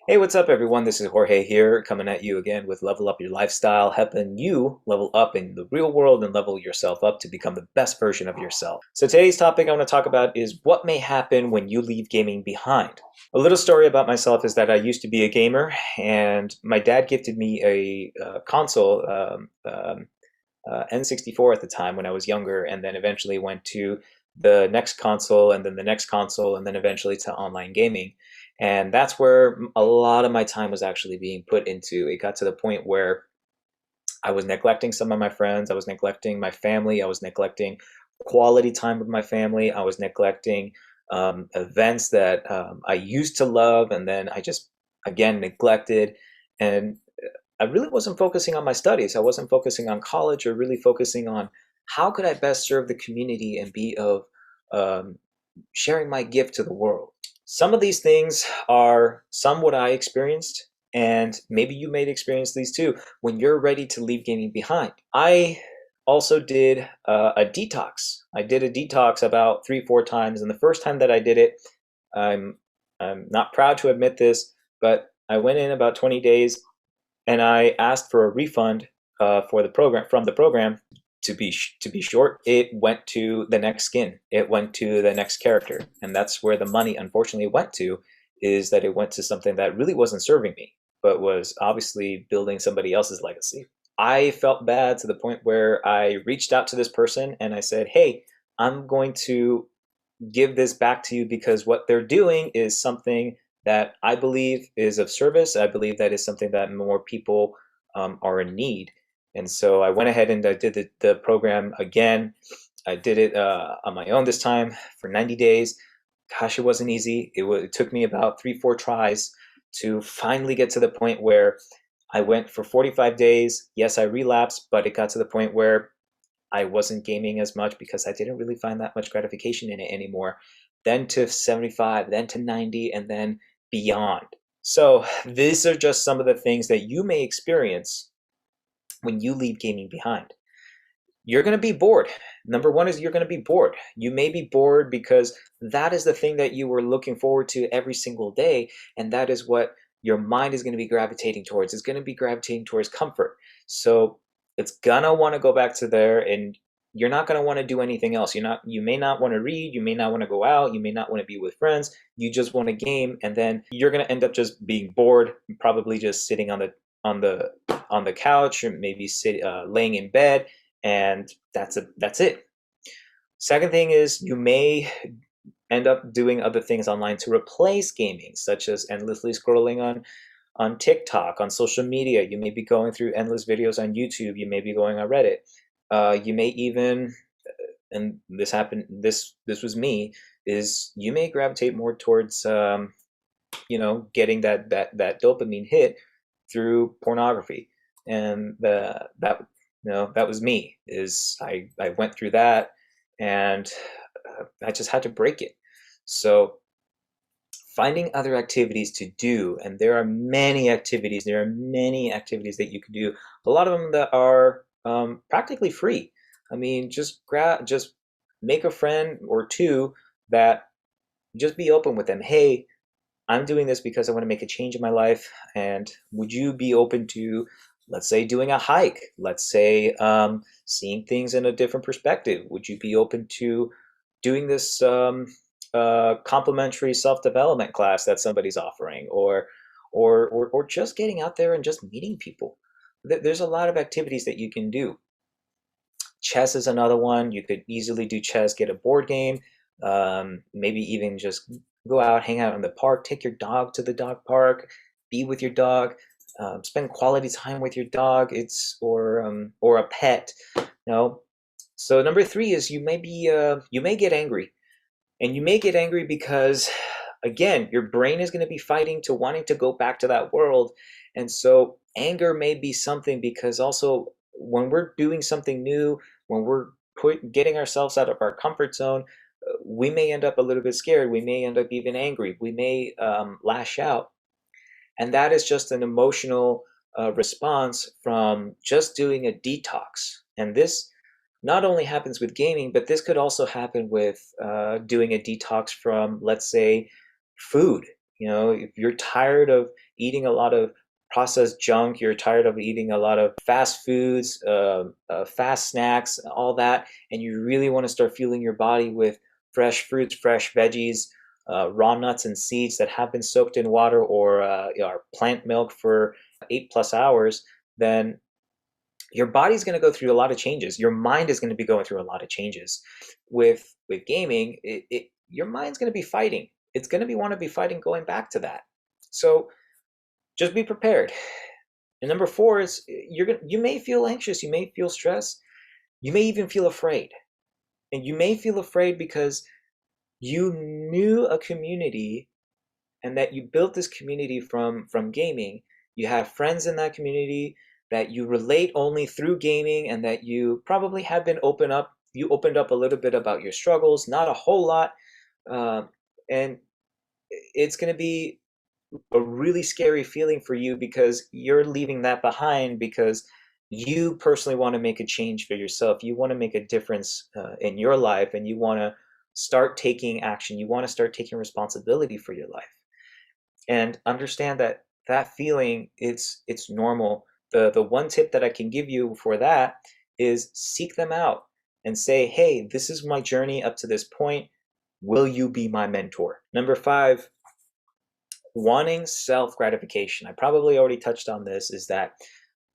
Hey, what's up, everyone? This is Jorge here, coming at you again with Level Up Your Lifestyle, helping you level up in the real world and level yourself up to become the best version of yourself. So, today's topic I want to talk about is what may happen when you leave gaming behind. A little story about myself is that I used to be a gamer, and my dad gifted me a console, N64 at the time when I was younger, and then eventually went to the next console, and then the next console, and then eventually to online gaming. And that's where a lot of my time was actually being put into. It got to the point where I was neglecting some of my friends, I was neglecting my family, I was neglecting quality time with my family, I was neglecting events that I used to love, and then I just again neglected. And I really wasn't focusing on my studies. I wasn't focusing on college or really focusing on how could I best serve the community and be of um, sharing my gift to the world. Some of these things are some what I experienced, and maybe you may experience these too when you're ready to leave gaming behind. I also did a detox. I did a detox about 3, 4 times, and the first time that I did it, I'm I'm not proud to admit this, but I went in about 20 days and I asked for a refund for the program from the program. To be short, it went to the next skin. It went to the next character, and that's where the money unfortunately went to. Is that it went to something that really wasn't serving me, but was obviously building somebody else's legacy. I felt bad to the point where I reached out to this person and I said, "Hey, I'm going to give this back to you because what they're doing is something that I believe is of service. I believe that is something that more people are in need." And so I went ahead and I did the program again. I did it on my own this time for 90 days. Gosh, it wasn't easy. It took me about 3, 4 tries to finally get to the point where I went for 45 days. Yes, I relapsed, but it got to the point where I wasn't gaming as much because I didn't really find that much gratification in it anymore. Then to 75, then to 90, and then beyond. So, these are just some of the things that you may experience when you leave gaming behind. You're going to be bored. Number one is you're going to be bored. You may be bored because that is the thing that you were looking forward to every single day, and that is what your mind is going to be gravitating towards. It's going to be gravitating towards comfort. So it's gonna want to go back to there, and you're not going to want to do anything else. You may not want to read, you may not want to go out, you may not want to be with friends. You just want to game, and then you're going to end up just being bored, probably just sitting on the on the couch, or maybe laying in bed, and that's it. Second thing is you may end up doing other things online to replace gaming, such as endlessly scrolling on TikTok, on social media. You may be going through endless videos on YouTube. You may be going on Reddit. You may even, and this happened. This was me. Is you may gravitate more towards getting that dopamine hit through pornography, and that was me. Is I went through that, and I just had to break it. So finding other activities to do, and there are many activities that you can do, a lot of them that are practically free. I mean, just make a friend or two that just be open with them. Hey, I'm doing this because I want to make a change in my life, and would you be open to, let's say, doing a hike? Let's say, seeing things in a different perspective. Would you be open to doing this complimentary self-development class that somebody's offering, or just getting out there and just meeting people? There's a lot of activities that you can do. Chess is another one. You could easily do chess, get a board game, maybe even just go out, hang out in the park, take your dog to the dog park, be with your dog, spend quality time with your dog. Or a pet. No. So number three is you may get angry, and you may get angry because again your brain is going to be fighting to wanting to go back to that world, and so anger may be something because also when we're doing something new, when we're getting ourselves out of our comfort zone, we may end up a little bit scared, we may end up even angry, we may lash out, and that is just an emotional response from just doing a detox. And this not only happens with gaming, but this could also happen with doing a detox from, let's say, food. If you're tired of eating a lot of processed junk, you're tired of eating a lot of fast foods, fast snacks, all that, and you really want to start fueling your body with fresh fruits, fresh veggies, raw nuts and seeds that have been soaked in water or plant milk for 8+ hours, then your body's going to go through a lot of changes. Your mind is going to be going through a lot of changes. With gaming, your mind's going to be fighting. It's going to want to be fighting going back to that. So just be prepared. And number four is you may feel anxious, you may feel stressed, you may even feel afraid. And you may feel afraid because you knew a community and that you built this community from gaming. You have friends in that community that you relate only through gaming, and that you probably have been you opened up a little bit about your struggles, not a whole lot. And it's going to be a really scary feeling for you because you're leaving that behind, because you personally want to make a change for yourself. You want to make a difference in your life, and you want to start taking action. You want to start taking responsibility for your life, and understand that that feeling, it's normal. The one tip that I can give you for that is seek them out and say, hey, this is my journey up to this point. Will you be my mentor? Number five, wanting self gratification. I probably already touched on this, is that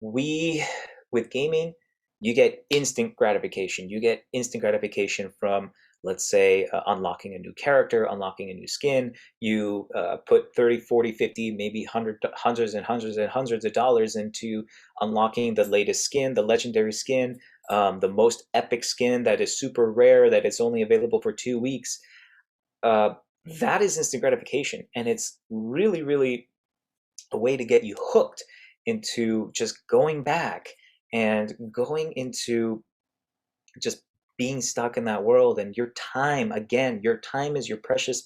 we, with gaming, you get instant gratification. You get instant gratification from, let's say, unlocking a new character, unlocking a new skin. You put 30, 40, 50, maybe hundreds and hundreds and hundreds of dollars into unlocking the latest skin, the legendary skin, the most epic skin that is super rare, that it's only available for 2 weeks. uh, that is instant gratification, and it's really, really a way to get you hooked into just going back and going into just being stuck in that world. And your time, again, your time is your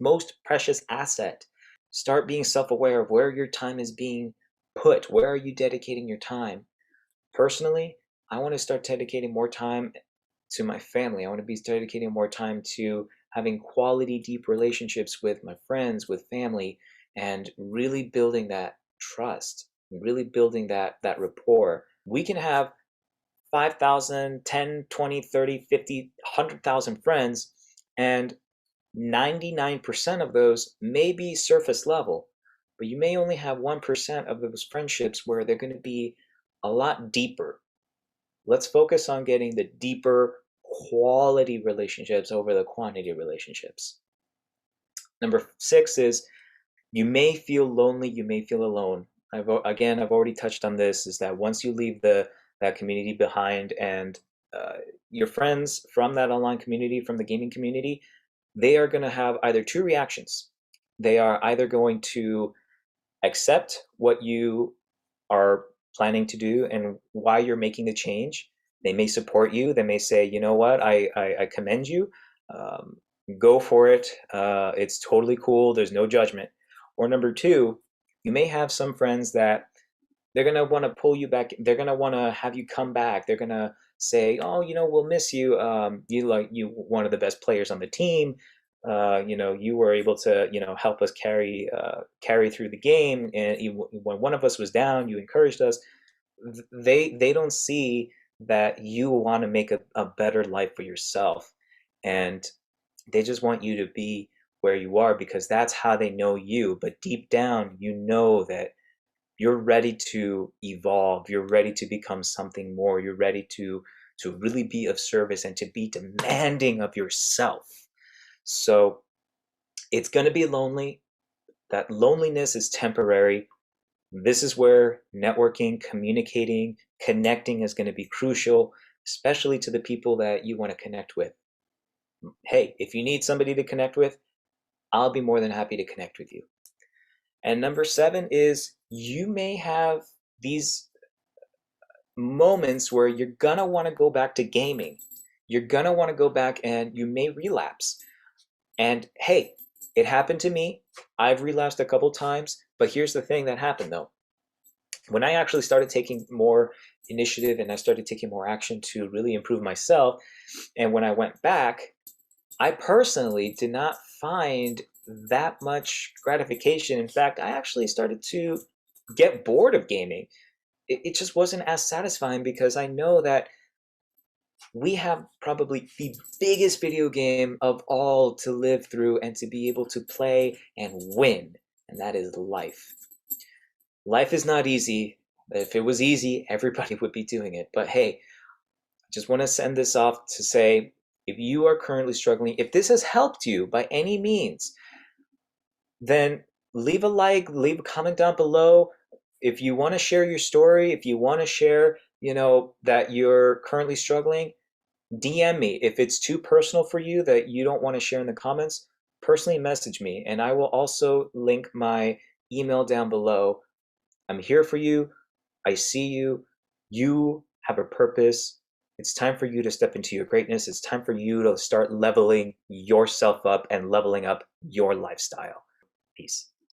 most precious asset. Start being self-aware of where your time is being put. Where are you dedicating your time? Personally, I want to start dedicating more time to my family. I want to be dedicating more time to having quality, deep relationships with my friends, with family, and really building that trust, really building that rapport. We can have 5,000, 10, 20, 30, 50, 100,000 friends, and 99% of those may be surface level, but you may only have 1% of those friendships where they're going to be a lot deeper. Let's focus on getting the deeper quality relationships over the quantity relationships. Number six is you may feel lonely, you may feel alone. I've already touched on this, is that once you leave that community behind, and uh, your friends from that online community, from the gaming community, they are going to have either two reactions. They are either going to accept what you are planning to do and why you're making the change. They may support you. They may say, you know what, I commend you. Um, Go for it. It's totally cool. There's no judgment. Or number two, you may have some friends that they're gonna want to pull you back. They're gonna want to have you come back. They're gonna say, "Oh, we'll miss you. You one of the best players on the team. You were able to, help us carry through the game. And when one of us was down, you encouraged us." They don't see that you want to make a better life for yourself, and they just want you to be where you are because that's how they know you. But deep down, you know that you're ready to evolve, you're ready to become something more, you're ready to really be of service and to be demanding of yourself. So it's going to be lonely. That loneliness is temporary. This is where networking, communicating, connecting is going to be crucial, especially to the people that you want to connect with. Hey, if you need somebody to connect with, I'll be more than happy to connect with you. And number seven is you may have these moments where you're gonna want to go back to gaming. You're gonna want to go back and you may relapse. And hey, it happened to me. I've relapsed a couple times, but here's the thing that happened though. When I actually started taking more initiative and I started taking more action to really improve myself, and when I went back, I personally did not find that much gratification. In fact, I actually started to get bored of gaming. It just wasn't as satisfying because I know that we have probably the biggest video game of all to live through and to be able to play and win, and that is life. Life is not easy. If it was easy, everybody would be doing it. But hey, I just want to send this off to say, if you are currently struggling, if this has helped you by any means, then leave a like, leave a comment down below. If you want to share your story, if you want to share, that you're currently struggling, DM me. If it's too personal for you that you don't want to share in the comments, personally message me, and I will also link my email down below. I'm here for you. I see you. You have a purpose. It's time for you to step into your greatness. It's time for you to start leveling yourself up and leveling up your lifestyle. Peace.